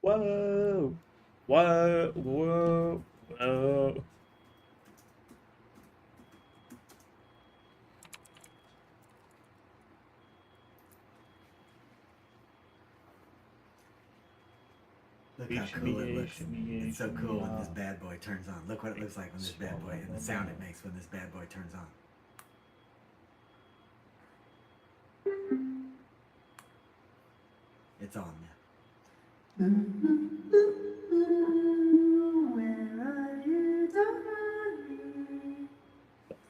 Whoa. Whoa. Whoa. Whoa. Look how Shimmy cool it yay, looks. shimmy yay, It's so shimmy cool when this ya. bad boy turns on. Look what it looks like when this bad boy, and the sound it makes when this bad boy turns on. It's on now. Where are you, darling?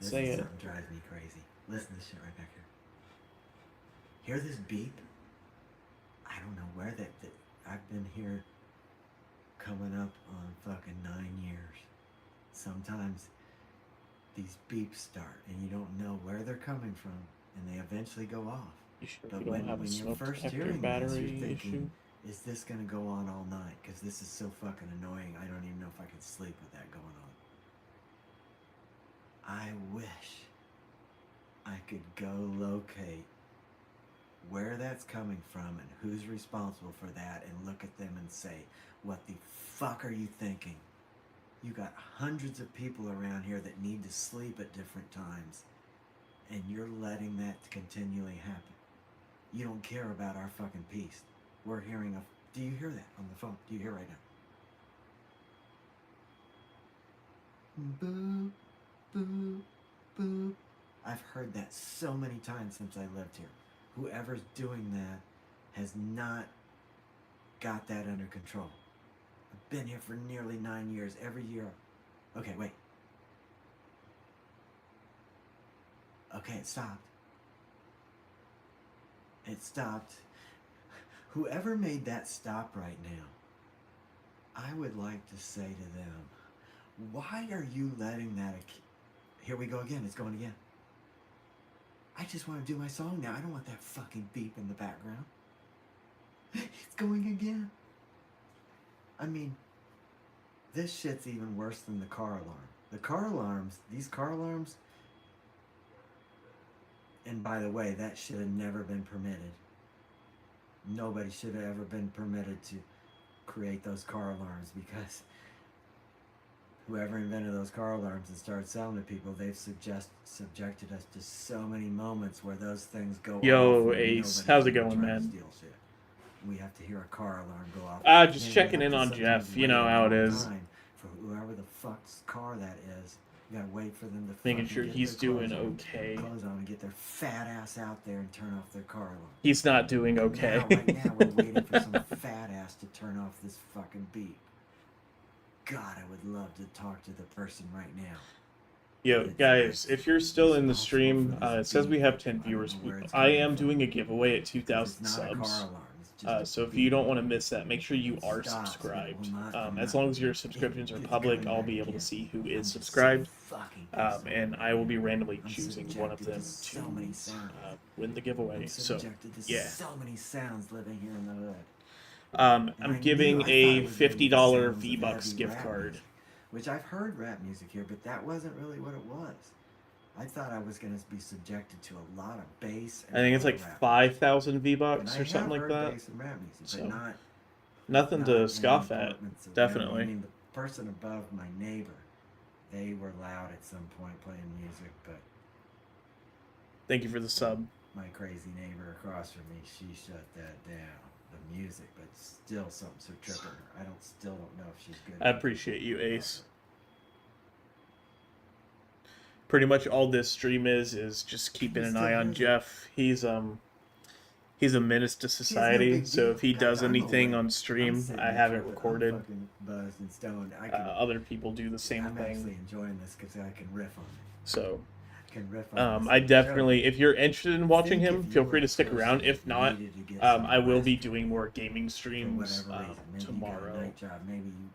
This Say is it. something drives me crazy. Listen to this shit right back here. Hear this beep? I don't know where that I've been here coming up on fucking 9 years. Sometimes these beeps start and you don't know where they're coming from and they eventually go off. You sure But you don't have a when you're smoke first detector hearing this, you're battery thinking, issue? is this going to go on all night? Because this is so fucking annoying. I don't even know if I can sleep with that going on. I wish I could go locate where that's coming from and who's responsible for that and look at them and say, what the fuck are you thinking? You got hundreds of people around here that need to sleep at different times, and you're letting that continually happen. You don't care about our fucking peace. We're hearing a. Do you hear that on the phone? Do you hear right now? Boop, boop, boop. I've heard that so many times since I lived here. Whoever's doing that has not got that under control. I've been here for nearly 9 years. Every year. Okay, wait. Okay, it stopped. It stopped. Whoever made that stop right now, I would like to say to them, why are you letting that... Here we go again. It's going again. I just want to do my song now. I don't want that fucking beep in the background. It's going again. I mean, this shit's even worse than the car alarm. The car alarms, these car alarms, and by the way, that should have never been permitted. Nobody should have ever been permitted to create those car alarms, because whoever invented those car alarms and started selling to people, they've subjected us to so many moments where those things go off Yo, and Ace. nobody's How's it even going, trying to man? steal shit. We have to hear a car alarm go off. Just And we checking have in to on sometimes Jeff. You wait know a how it long is. time for whoever the fuck's car that is. You gotta wait for them to Making fucking sure get their he's doing okay. clothes on and get their fat ass out there and turn off their car alarm. He's not doing And okay. now, right now, we're waiting for some fat ass to turn off this fucking beep. God, I would love to talk to the person right now. Yo, guys, if you're still in the stream, it says we have 10 I don't know viewers. where it's I coming am from. doing a giveaway at Because it's 2,000 not a car subs. alarm. It's just a So if you beep. don't want to miss that, make sure you It are stops, but it will subscribed. not come As out. long as your subscriptions are It's public, coming I'll back be able to again. see who I'm is just so subscribed. fucking pissed And off I will be randomly I'm choosing one of subjected them to so to many sounds. win the giveaway. I'm So, subjected to yeah. so many sounds living here in the hood. I'm giving I thought a it was gonna be $50 sounds of V-Bucks heavy gift rap card. music, which I've heard rap music here, but that wasn't really what it was. I thought I was going to be subjected to a lot of bass and I a think lot it's like of rap. 5,000 And V-Bucks I or have something like heard that. bass and rap music, but So, not nothing to in scoff at, importance of, definitely. I mean, the person above my neighbor, they were loud at some point playing music, but Thank you for the sub. my crazy neighbor across from me, she shut that down. The music, but still something's so tripping her. I still don't know if she's good. I appreciate you, Ace. Pretty much all this stream is just keeping an eye on Jeff. He's a menace to society. So if he does anything on stream, I have it recorded. Buzzed and stoned. Other people do the same I'm thing. actually enjoying this because I can riff on it. So I I definitely, if you're interested in watching him, feel free to stick around. If not, I will be doing more gaming streams tomorrow. Night job. Maybe you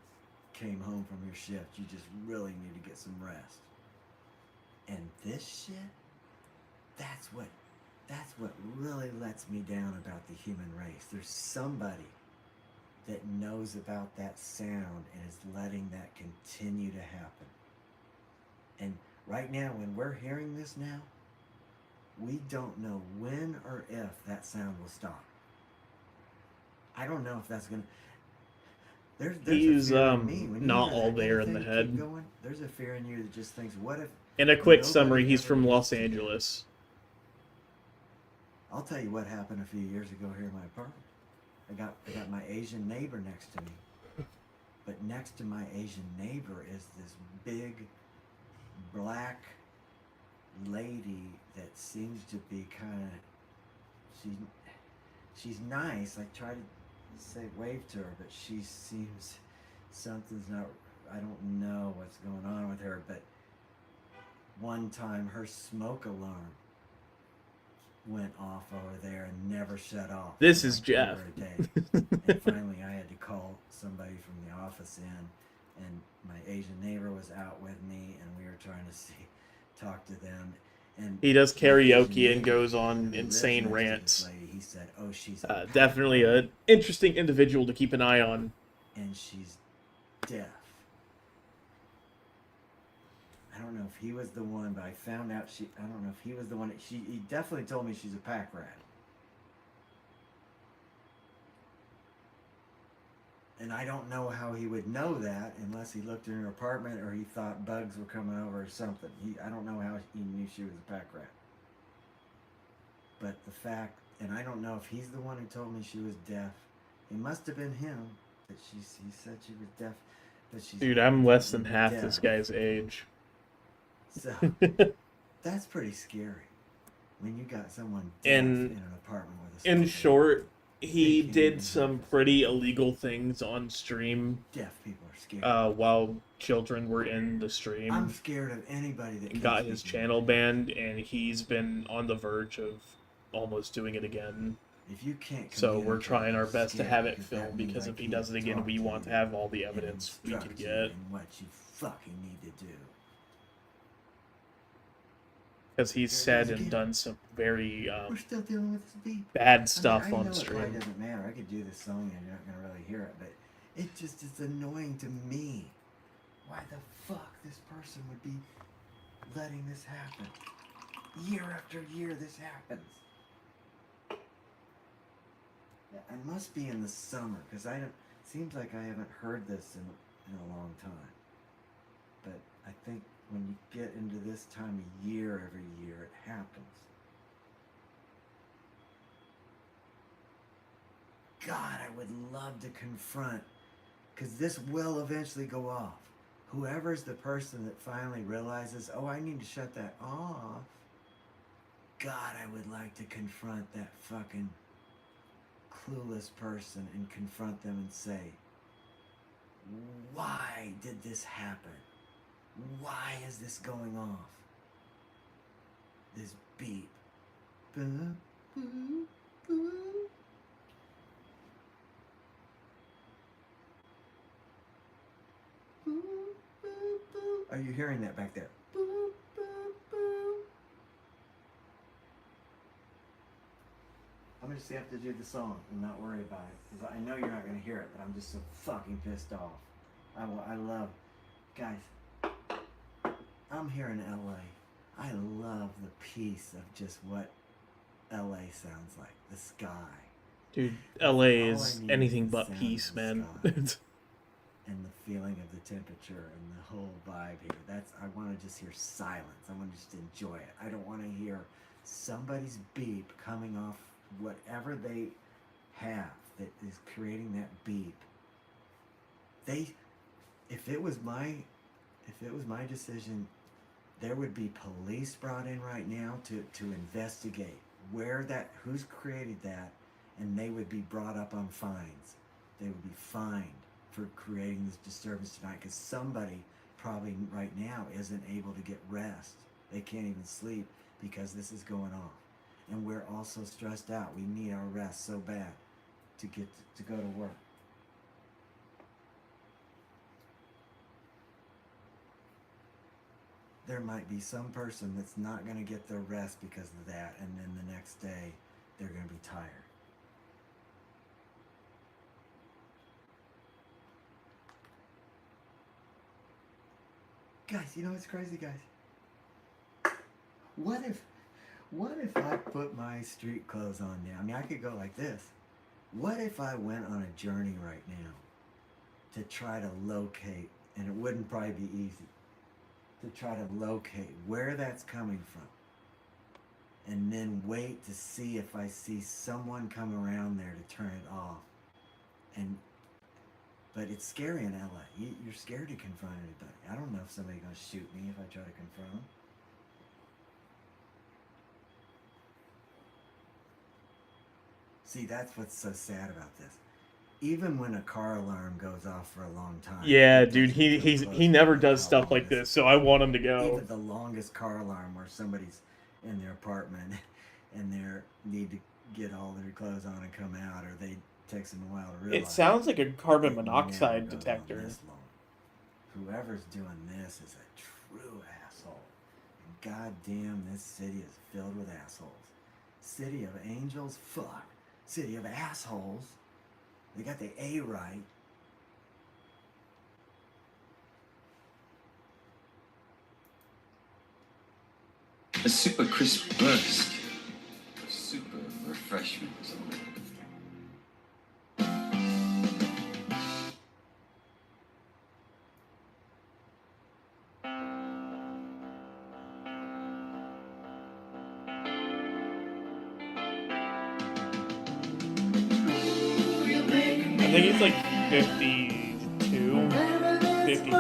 came home from your shift. You just really need to get some rest. And this shit, that's what really lets me down about the human race. There's somebody that knows about that sound and is letting that continue to happen. And right now, when we're hearing this now, we don't know when or if that sound will stop. I don't know if that's going to... a He's fear in me when you not hear all that kind there of in the thing. Keep head. going. There's a fear in you that just thinks, what if In a quick summary, nobody he's ever from gets Los to him? Angeles. I'll tell you what happened a few years ago here in my apartment. I got my Asian neighbor next to me, but next to my Asian neighbor is this big black lady that seems to be kind of she she's nice. I try to say wave to her, but she seems something's not. I don't know what's going on with her, but one time her smoke alarm went off over there and never shut off. This for is like Jeff. over a day. And finally, I had to call somebody from the office in, and my Asian neighbor was out with me, and we were trying to talk to them. And He does my Asian karaoke and neighbor, goes on who lives insane next to this rants. lady, he said, "Oh, she's a Definitely pack an interesting individual to keep an eye on. and she's deaf." I don't know if he was the one, but I found out I don't know if he was the one. He definitely told me she's a pack rat. And I don't know how he would know that unless he looked in her apartment or he thought bugs were coming over or something. I don't know how he knew she was a pack rat. But the fact, and I don't know if he's the one who told me she was deaf. It must have been him. But he said she was deaf. But she's Dude, I'm less than half deaf. this guy's age. So that's pretty scary when you got someone deaf In in an apartment with a In smoke short, he Thinking did even some breakfast. pretty illegal things on stream deaf people are scary. while children were in the I'm stream. scared of anybody that Got can't his speak channel English. banned, and he's been on the verge of almost doing it again. If you can't So we're communicate, trying our I'm best to scared have it because that filmed, means because I if he can't does it again, talk we to want to you have all the and evidence we can instruct you get. in what you fucking need to do. Because he's There it said goes and again. done some very We're still dealing with this beep. bad stuff I know on it probably stream. doesn't matter. I could do this song and you're not gonna really hear it, but it just is annoying to me. Why the fuck this person would be letting this happen? Year after year, this happens. Yeah, I must be in the summer because I don't. Seems like I haven't heard this in a long time. But I think when you get into this time of year, every year it happens. God, I would love to confront, because this will eventually go off. Whoever's the person that finally realizes, oh, I need to shut that off. God, I would like to confront that fucking clueless person and confront them and say, why did this happen? Why is this going off? This beep. Boop, boop, boop. Are you hearing that back there? Boop, boop, boop. I'm just gonna have to do the song and not worry about it, because I know you're not gonna hear it, but I'm just so fucking pissed off. I love, guys, I'm here in LA. I love the peace of just what LA sounds like. The sky. Dude, LA All is I need anything is the but sound peace, of the man. sky. And the feeling of the temperature and the whole vibe here. I want to just hear silence. I want to just enjoy it. I don't want to hear somebody's beep coming off whatever they have that is creating that beep. If it was my decision, there would be police brought in right now to investigate who's created that, and they would be brought up on fines. They would be fined for creating this disturbance tonight, because somebody probably right now isn't able to get rest. They can't even sleep because this is going on, and we're all so stressed out. We need our rest so bad to get to go to work. There might be some person that's not going to get their rest because of that, and then the next day they're going to be tired. Guys, you know what's crazy, guys? What if I put my street clothes on now? I mean, I could go like this. What if I went on a journey right now to try to locate, and it wouldn't probably be easy, to try to locate where that's coming from. And then wait to see if I see someone come around there to turn it off. And but it's scary in LA. You're scared to confront anybody. I don't know if somebody's gonna shoot me if I try to confront them. See, that's what's so sad about this. Even when a car alarm goes off for a long time. Yeah, it dude, doesn't feel he close never to does how stuff long like this this, is. so I want him to go. Even the longest car alarm where somebody's in their apartment and they need to get all their clothes on and come out, or they takes them a while to realize. It sounds like a carbon it never monoxide goes on detector. this long. Whoever's doing this is a true asshole. And goddamn, this city is filled with assholes. City of angels? Fuck. City of assholes. They got the A right. A super crisp burst. Super refreshment. I think he's like 52, 53.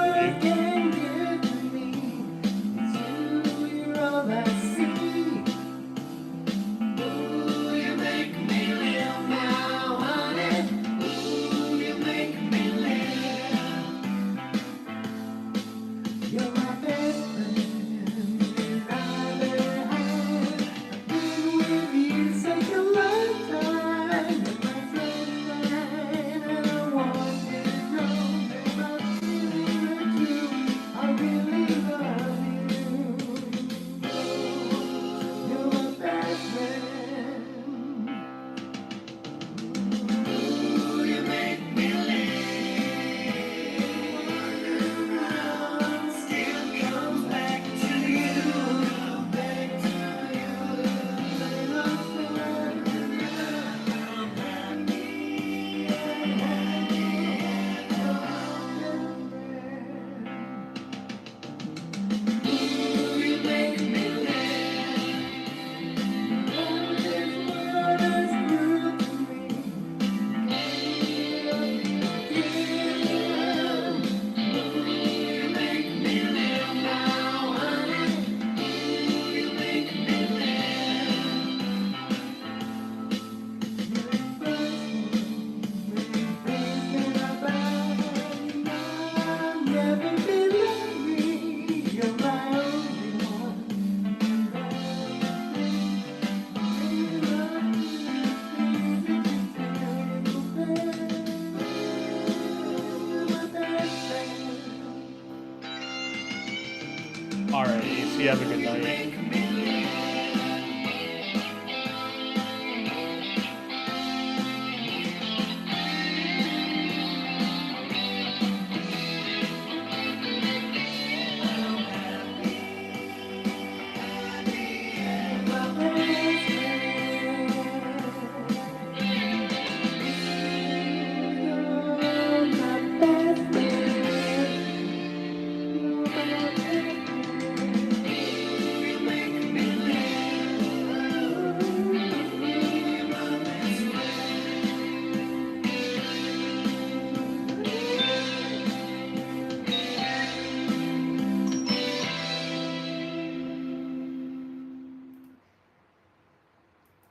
Alright, Ace, you have a good night.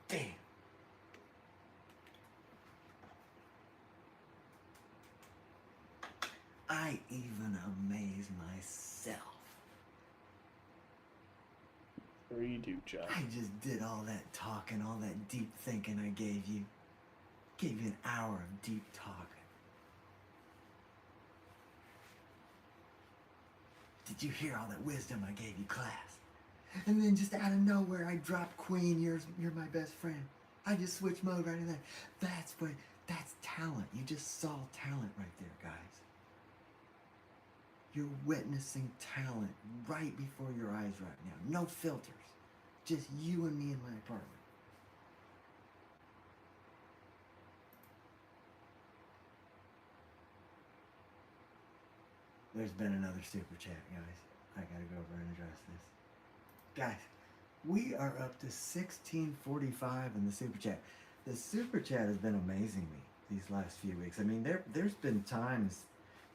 Damn. I even amaze myself. Sure you do, Jeff. I just did all that talking, all that deep thinking I gave you. Gave you an hour of deep talking. Did you hear all that wisdom I gave you, class? And then just out of nowhere, I dropped Queen, you're my best friend. I just switched mode right in there. That's talent. You just saw talent right there, guys. You're witnessing talent right before your eyes right now. No filters. Just you and me in my apartment. there's been another super chat, guys. I gotta go over and address this. Guys, we are up to 1645 in the super chat. The super chat has been amazing me these last few weeks. I mean, there's been times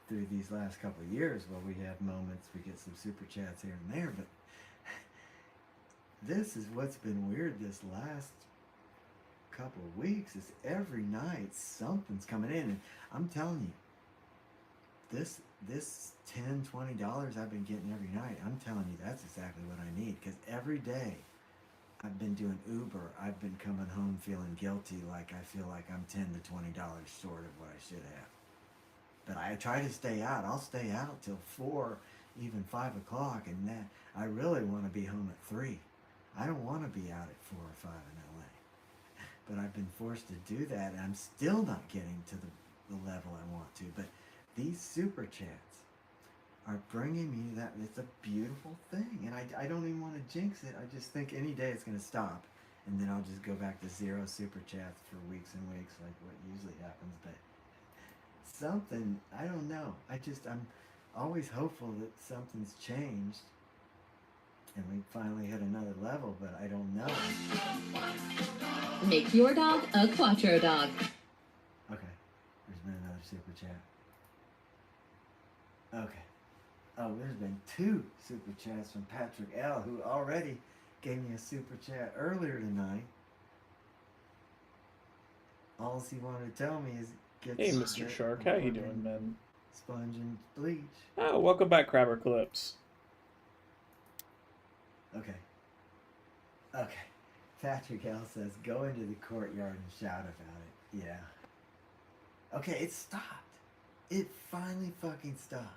through these last couple of years where we have moments, we get some super chats here and there, but this is what's been weird this last couple of weeks is every night something's coming in, and I'm telling you, this $10-20 I've been getting every night, I'm telling you that's exactly what I need, because every day I've been doing Uber, I've been coming home feeling guilty, like I feel like I'm $10 to $20 short of what I should have. But I try to stay out. I'll stay out till 4, even 5 o'clock, and that I really want to be home at 3. I don't want to be out at 4 or 5 in LA. But I've been forced to do that, and I'm still not getting to the level I want to. But these super chats are bringing me that. It's a beautiful thing, and I don't even want to jinx it. I just think any day it's going to stop, and then I'll just go back to 0 super chats for weeks and weeks, like what usually happens. But something, I don't know. I'm always hopeful that something's changed and we finally hit another level, but I don't know. Make your dog a Quattro dog. Okay, there's been another super chat. Okay. Oh, there's been 2 super chats from Patrick L., who already gave me a super chat earlier tonight. All he wanted to tell me is Hey, Mr. Shark, how you doing, man? Sponge and bleach. Oh, welcome back, Crabber Clips. Okay. Patrick L. says, go into the courtyard and shout about it. Yeah. Okay, it stopped. It finally fucking stopped.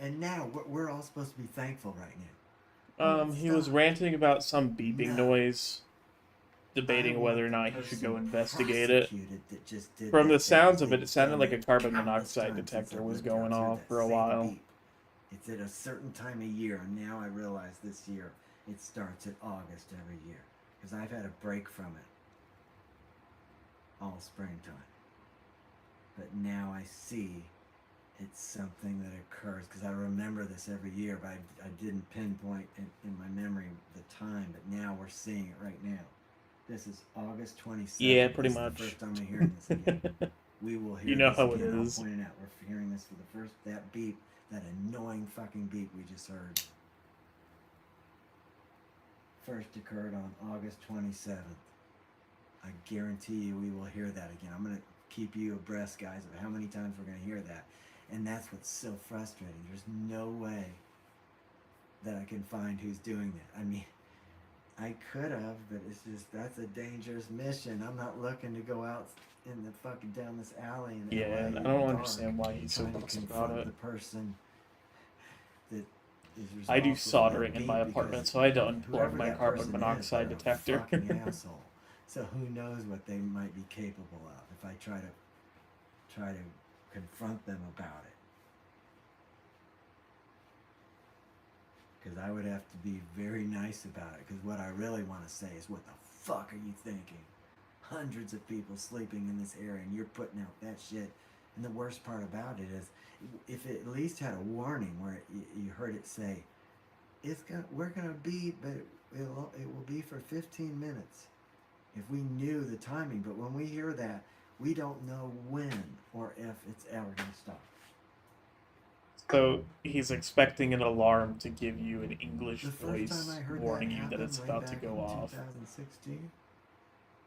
And now we're all supposed to be thankful right now. He was ranting about some beeping noise, debating whether or not he should go investigate it. From the sounds of it, it sounded like a carbon monoxide detector was going off for a while. It's at a certain time of year, and now I realize this year it starts at August every year, because I've had a break from it all springtime. But now I see it's something that occurs, because I remember this every year, but I didn't pinpoint in my memory the time, but now we're seeing it right now. This is August 27th. Yeah, pretty much. The first time I'm hearing this again. We will hear you know this how again. it is. I'll point it out. We're hearing this for the first, that beep, that annoying fucking beep we just heard. First occurred on August 27th. I guarantee you we will hear that again. I'm going to keep you abreast, guys, of how many times we're going to hear that. And that's what's so frustrating. There's no way that I can find who's doing that. I mean, I could have, but it's just, that's a dangerous mission. I'm not looking to go out in the fucking down this alley in Yeah, LA and I don't understand why he's so pissed about it. The person that is I do responsible for soldering that in my beep, apartment, because so I had to whoever unplug my that carbon person monoxide is, they're a detector. fucking asshole. So who knows what they might be capable of if I try to confront them about it. Because I would have to be very nice about it, because what I really want to say is, what the fuck are you thinking? Hundreds of people sleeping in this area and you're putting out that shit. And the worst part about it is, if it at least had a warning where you heard it say, we're gonna be, but it will be for 15 minutes. If we knew the timing, but when we hear that, we don't know when or if it's ever gonna stop. So he's expecting an alarm to give you an English The first voice time I heard warning that you that happen, it's way about to back go in off. 2016.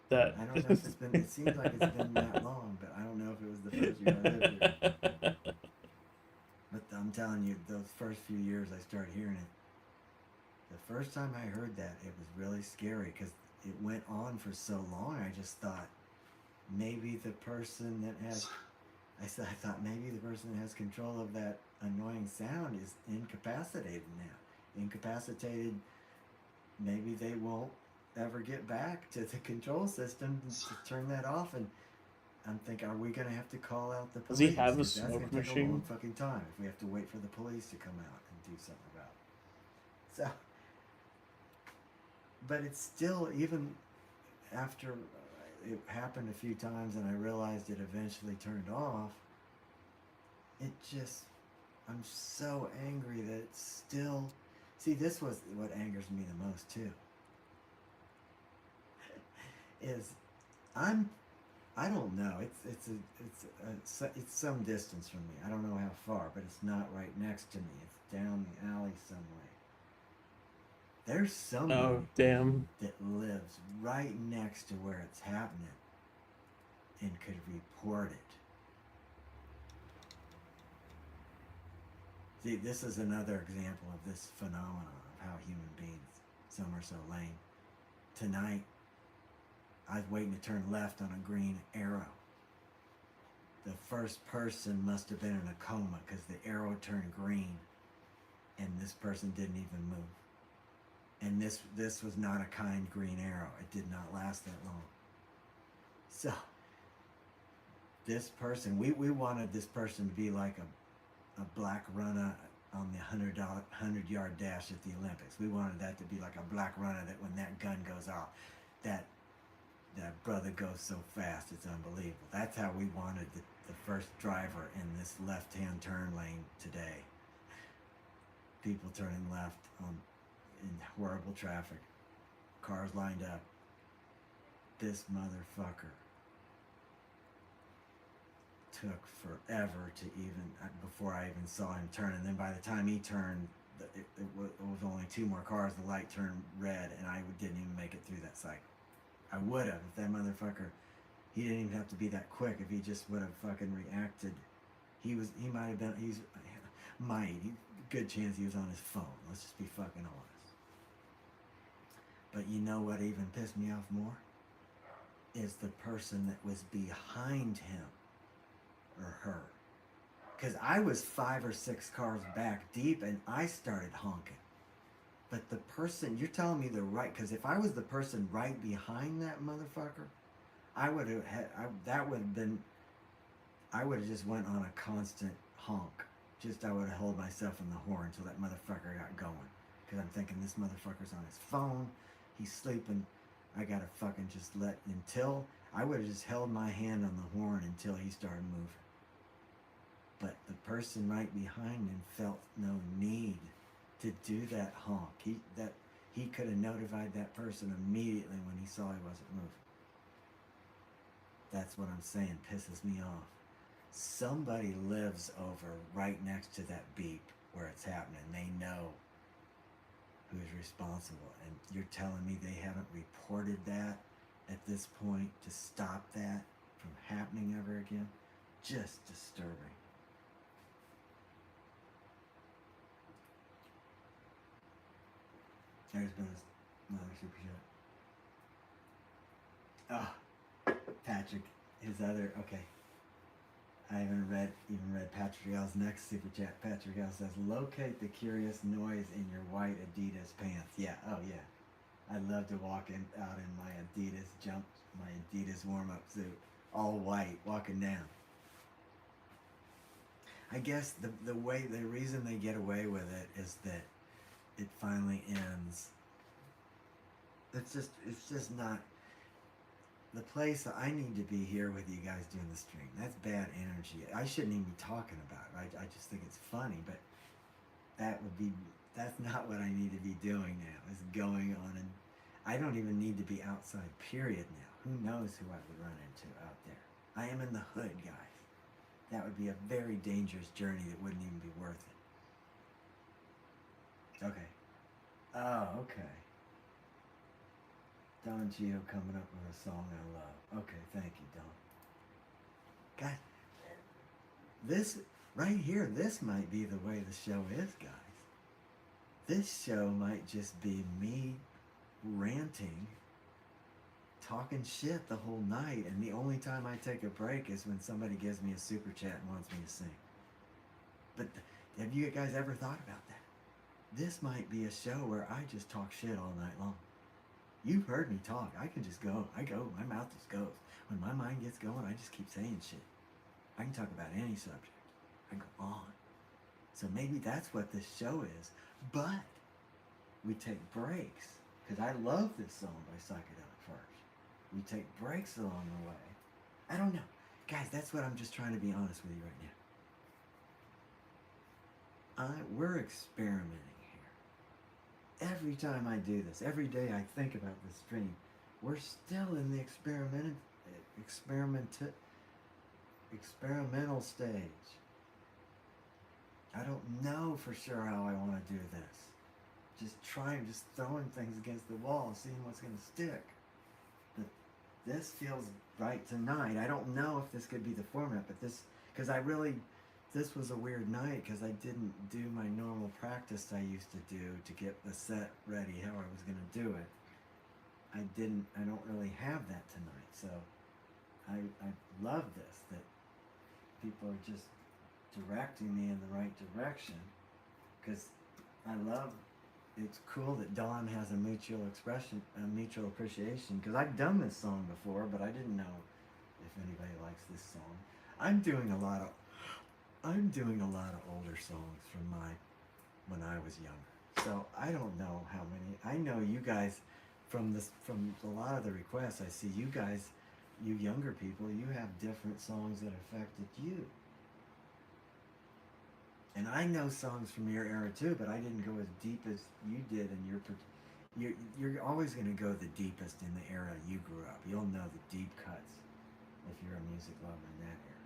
That I don't know if it's been. It seems like it's been that long, but I don't know if it was the first year I lived here. But I'm telling you, those first few years I started hearing it. The first time I heard that, it was really scary, because it went on for so long. I just thought maybe the person that has, I thought maybe the person that has control of that annoying sound is incapacitated now. Incapacitated, maybe they won't ever get back to the control system to turn that off. And I'm thinking, are we going to have to call out the police? Does he have a 'Cause that's smoke gonna take a long machine? fucking time if we have to wait for the police to come out and do something about it. So, but it's still, even after it happened a few times and I realized it eventually turned off, it just, I'm so angry that it's still. See, this was what angers me the most too. Is I don't know. It's some distance from me. I don't know how far, but it's not right next to me. It's down the alley somewhere. There's somebody Oh, damn. that lives right next to where it's happening and could report it. See, this is another example of this phenomenon of how human beings, some are so lame. Tonight, I was waiting to turn left on a green arrow. The first person must have been in a coma because the arrow turned green and this person didn't even move. And this was not a kind green arrow. It did not last that long. So, this person, we wanted this person to be like a black runner on the 100-yard dash at the Olympics. We wanted that to be like a black runner that when that gun goes off, that brother goes so fast, it's unbelievable. That's how we wanted the first driver in this left-hand turn lane today. People turning left in horrible traffic. Cars lined up. This motherfucker took forever to even, before I even saw him turn. And then by the time he turned, it was only 2 more cars. The light turned red and I didn't even make it through that cycle. I would have if that motherfucker, he didn't even have to be that quick. If he just would have fucking reacted, he might have been, good chance he was on his phone. Let's just be fucking honest. But you know what even pissed me off more? Is the person that was behind him or her. Because I was 5 or 6 cars back deep and I started honking. But the person, you're telling me the right, because if I was the person right behind that motherfucker, I would have just went on a constant honk. I would have held myself in the horn until that motherfucker got going. Because I'm thinking this motherfucker's on his phone, he's sleeping, I gotta fucking just I would have just held my hand on the horn until he started moving. But the person right behind him felt no need to do that honk. He could have notified that person immediately when he saw he wasn't moving. That's what I'm saying, pisses me off. Somebody lives over right next to that beep where it's happening. They know who's responsible. And you're telling me they haven't reported that at this point to stop that from happening ever again? Just disturbing. There's been another super chat. Oh, Patrick, okay. I haven't even read Patrick L's next super chat. Patrick L says, locate the curious noise in your white Adidas pants. Yeah, oh yeah. I'd love to walk out in my Adidas warm-up suit. All white, walking down. I guess the reason they get away with it is that it finally ends. It's just not the place that I need to be here with you guys doing the stream. That's bad energy. I shouldn't even be talking about it. I just think it's funny, but that's not what I need to be doing now, is going on, and I don't even need to be outside, period, now. Who knows who I would run into out there. I am in the hood, guys. That would be a very dangerous journey that wouldn't even be worth it. Okay. Oh, okay. Don Gio coming up with a song I love. Okay, thank you, Don. God, this right here, this might be the way the show is, guys. This show might just be me ranting, talking shit the whole night, and the only time I take a break is when somebody gives me a super chat and wants me to sing. But have you guys ever thought about that? This might be a show where I just talk shit all night long. You've heard me talk. I can just go. My mouth just goes. When my mind gets going, I just keep saying shit. I can talk about any subject. I go on. So maybe that's what this show is. But we take breaks. Because I love this song by Psychedelic Furs. We take breaks along the way. I don't know. Guys, that's what I'm just trying to be honest with you right now. we're experimenting here. Every time I do this, every day I think about this stream, we're still in the experimental stage. I don't know for sure how I want to do this. Just throwing things against the wall, seeing what's going to stick. But this feels right tonight. I don't know if this could be the format, but this was a weird night because I didn't do my normal practice I used to do to get the set ready how I was going to do it. I don't really have that tonight, so I love this, that people are just directing me in the right direction, because it's cool that Dawn has a mutual appreciation, because I've done this song before, but I didn't know if anybody likes this song. I'm doing a lot of older songs from when I was younger, so I don't know how many. I know you guys from a lot of the requests I see, you guys, you younger people, you have different songs that affected you. And I know songs from your era too, but I didn't go as deep as you did in you're always going to go the deepest in the era you grew up. You'll know the deep cuts if you're a music lover in that era.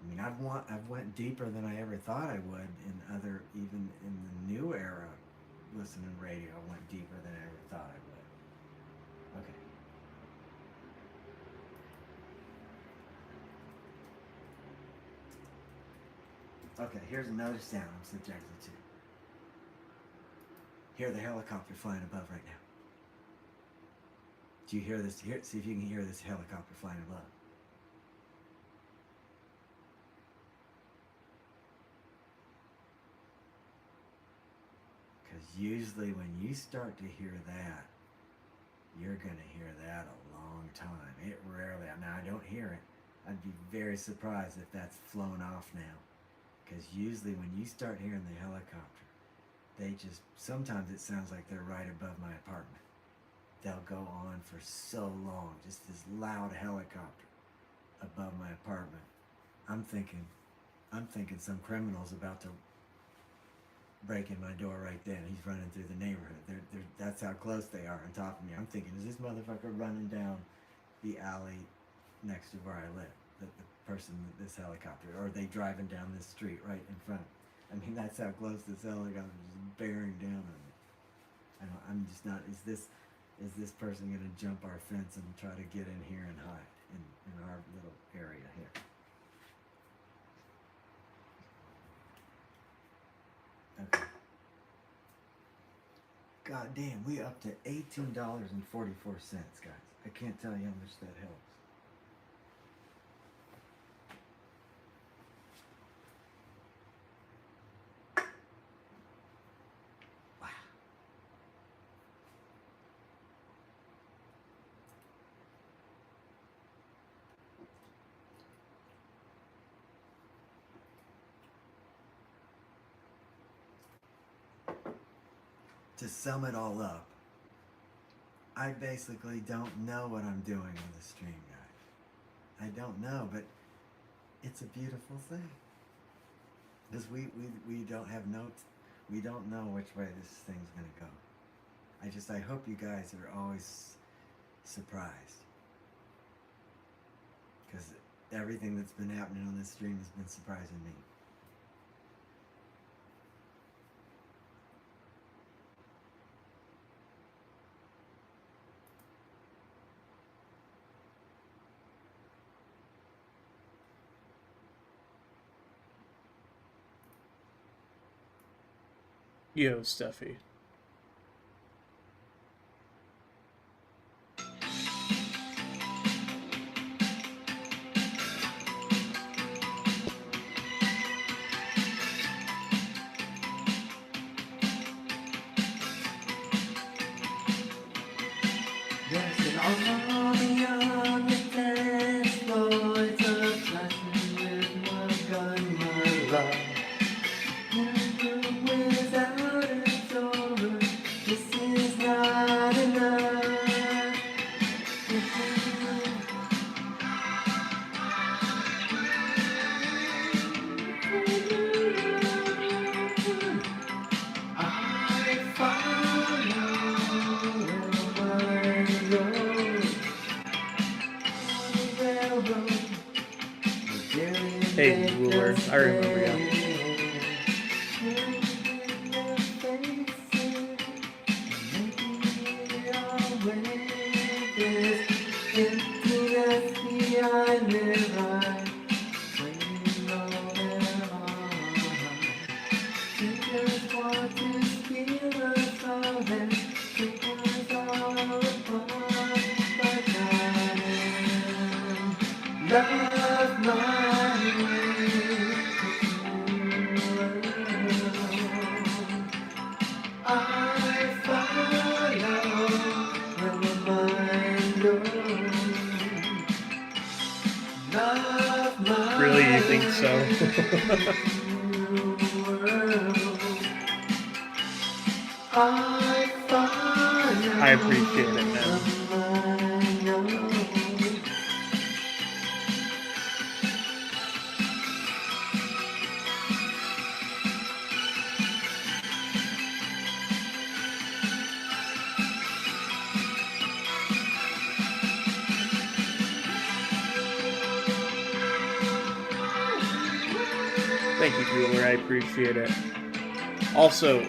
I mean, I've went deeper than I ever thought I would even in the new era, listening to radio. I went deeper than I ever thought I would. Okay. Okay, here's another sound I'm subjected to. Hear the helicopter flying above right now. Do you hear this? See if you can hear this helicopter flying above. Because usually when you start to hear that, you're going to hear that a long time. It rarely, now I don't hear it. I'd be very surprised if that's flown off now. Because usually when you start hearing the helicopter, sometimes it sounds like they're right above my apartment. They'll go on for so long, just this loud helicopter above my apartment. I'm thinking some criminal's about to break in my door right then. He's running through the neighborhood. That's how close they are on top of me. I'm thinking, is this motherfucker running down the alley next to where I live? The person with this helicopter, or are they driving down this street right in front? I mean, that's how close this helicopter is bearing down on me. I'm just not. Is this person going to jump our fence and try to get in here and hide in our little area here? Okay. God damn, we up to $18.44, guys. I can't tell you how much that helps. To sum it all up, I basically don't know what I'm doing with the stream, guys. I don't know, but it's a beautiful thing. Because we don't have notes. We don't know which way this thing's going to go. I hope you guys are always surprised. Because everything that's been happening on this stream has been surprising me. Yo, Steffi. Dancing all beyond the dance floor, it's a flashing with my gun, my love. Without it's over, this is not enough. Hey, Bueller. I remember you. Love my way. I follow where my mind goes. Love my Really, you think so? I follow. I appreciate it, man. Thank you, Bueller. I appreciate it. Also,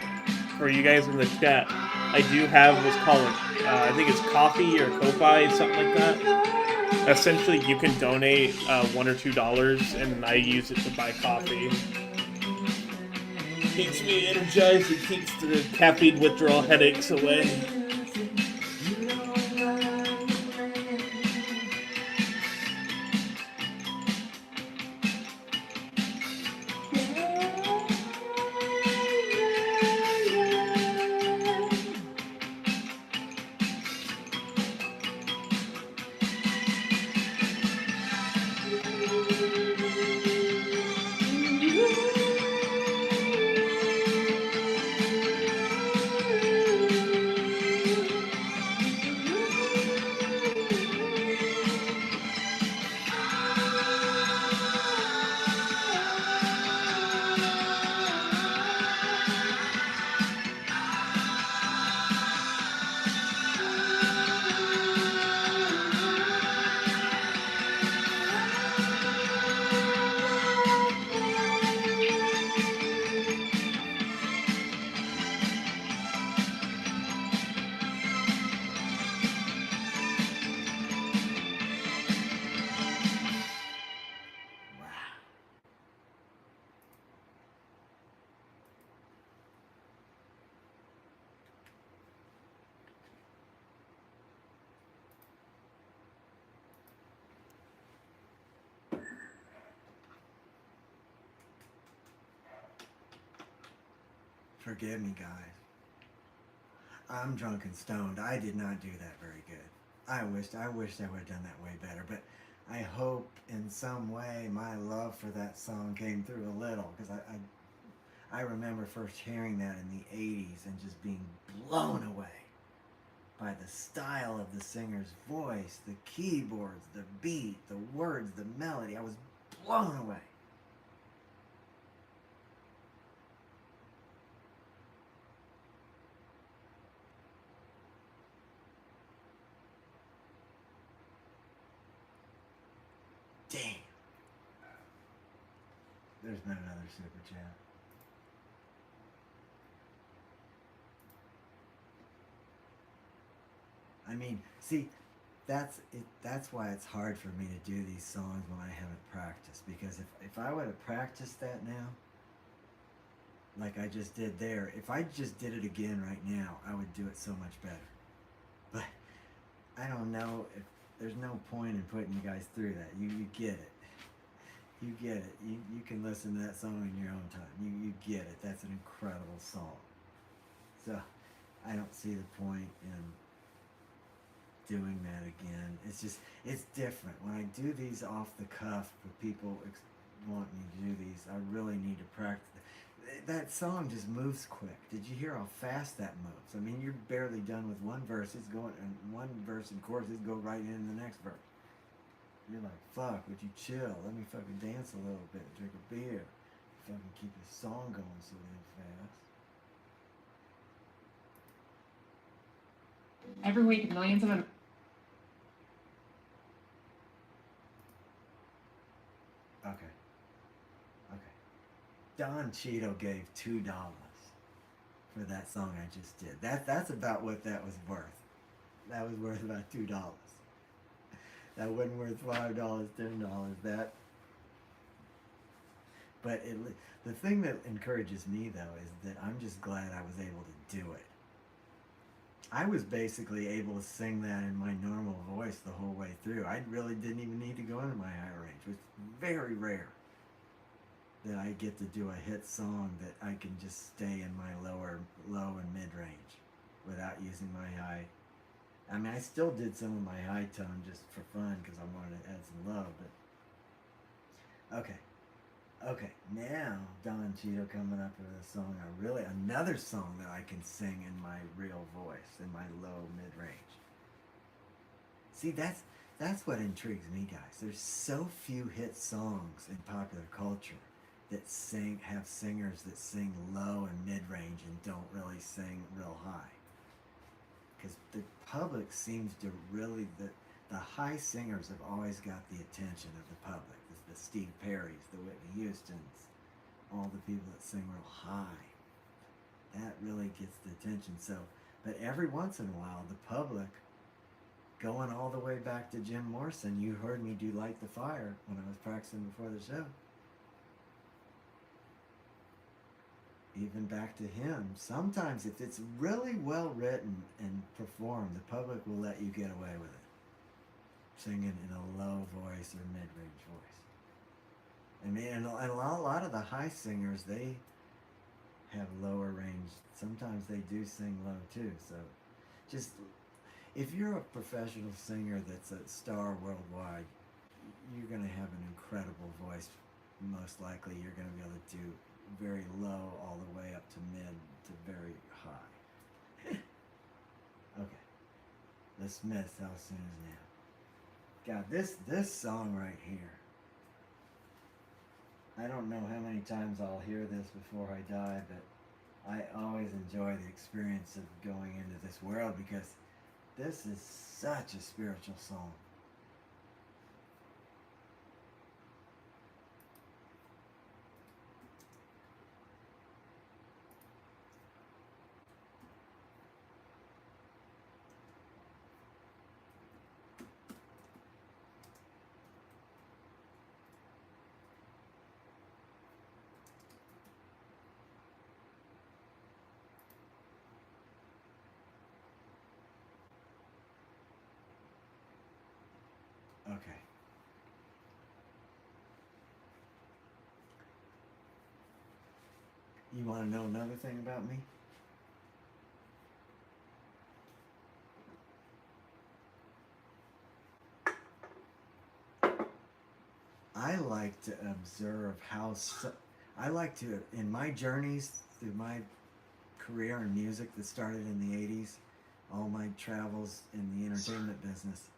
for you guys in the chat, I do have what's called, I think it's Coffee or Ko-Fi, something like that. Essentially, you can donate $1 or $2, and I use it to buy coffee. Keeps me energized. It keeps the caffeine withdrawal headaches away. Forgive me, guys. I'm drunk and stoned. I did not do that very good. I wished I would have done that way better, but I hope in some way my love for that song came through a little, because I remember first hearing that in the 80s and just being blown away by the style of the singer's voice, the keyboards, the beat, the words, the melody. I was blown away. Damn. There's been another super chat. I mean, see, that's it. That's why it's hard for me to do these songs when I haven't practiced. Because if I would have practiced that now, like I just did there, if I just did it again right now, I would do it so much better. But I don't know if there's no point in putting you guys through that. You get it. You get it. You can listen to that song in your own time. You get it. That's an incredible song. So I don't see the point in doing that again. It's just, it's different. When I do these off the cuff, when people want me to do these, I really need to practice. That song just moves quick. Did you hear how fast that moves? I mean, you're barely done with one verse. It's going, and one verse and chorus, it go right into the next verse. You're like, fuck, would you chill? Let me fucking dance a little bit, drink a beer. Fucking keep this song going so damn fast. Every week, millions of Okay. Don Cheadle gave $2 for that song I just did. That's about what that was worth. That was worth about $2. That wasn't worth $5, $10. That. But the thing that encourages me though is that I'm just glad I was able to do it. I was basically able to sing that in my normal voice the whole way through. I really didn't even need to go into my higher range. It was very rare that I get to do a hit song that I can just stay in my low and mid range without using my high. I mean, I still did some of my high tone just for fun because I wanted to add some love, but okay, now Don Cheadle coming up with a song, another song that I can sing in my real voice, in my low mid range. See, that's what intrigues me, guys. There's so few hit songs in popular culture that have singers that sing low and mid range and don't really sing real high. Because the public seems to really, the high singers have always got the attention of the public. The Steve Perrys, the Whitney Houstons, all the people that sing real high. That really gets the attention. So, but every once in a while, the public, going all the way back to Jim Morrison, you heard me do Light the Fire when I was practicing before the show. Even back to him, sometimes if it's really well written and performed, the public will let you get away with it. Singing in a low voice or mid-range voice. I mean, and a lot of the high singers, they have lower range. Sometimes they do sing low too. So just, if you're a professional singer that's a star worldwide, you're going to have an incredible voice. Most likely you're going to be able to do very low all the way up to mid to very high. Okay. The Smiths, How Soon Is Now. God, this song right here. I don't know how many times I'll hear this before I die, but I always enjoy the experience of going into this world because this is such a spiritual song. Okay. You want to know another thing about me? I like to observe I like to, in my journeys through my career in music that started in the 80s, all my travels in the entertainment business,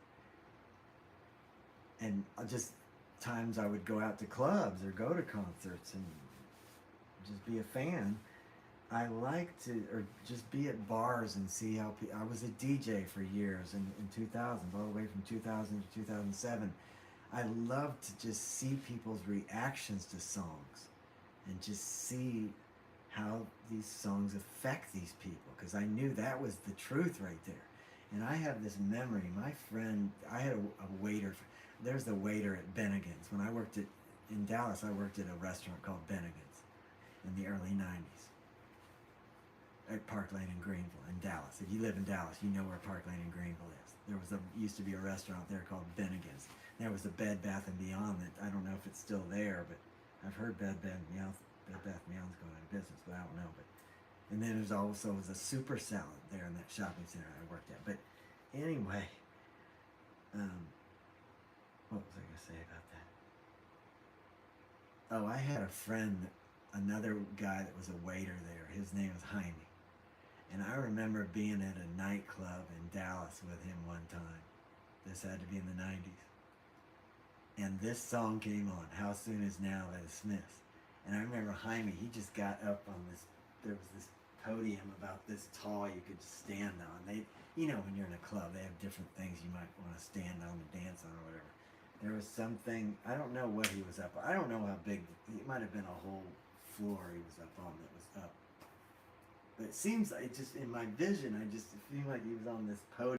and just times I would go out to clubs or go to concerts and just be a fan. I like to, or just be at bars and see how I was a DJ for years in 2000, all the way from 2000 to 2007. I love to just see people's reactions to songs and just see how these songs affect these people, because I knew that was the truth right there. And I have this memory. My friend, I had a waiter. There's the waiter at Bennigan's. When I worked in Dallas, I worked at a restaurant called Bennigan's in the early 90s at Park Lane in Greenville in Dallas. If you live in Dallas, you know where Park Lane in Greenville is. There used to be a restaurant there called Bennigan's. There was a Bed Bath & Beyond that, I don't know if it's still there, but I've heard Bed Bath & Beyond's going out of business, but I don't know. And then there's also a Super Salad there in that shopping center I worked at. But anyway, what was I going to say about that? Oh, I had a friend, another guy that was a waiter there. His name was Jaime. And I remember being at a nightclub in Dallas with him one time. This had to be in the 90s. And this song came on, How Soon Is Now by the Smiths. And I remember Jaime, he just got up on there was this podium about this tall you could stand on. They, you know, when you're in a club, they have different things you might want to stand on and dance on or whatever. There was something, I don't know what he was up. I don't know how big, it might have been a whole floor he was up on that was up. But it seems like, just in my vision, I just feel like he was on this podium.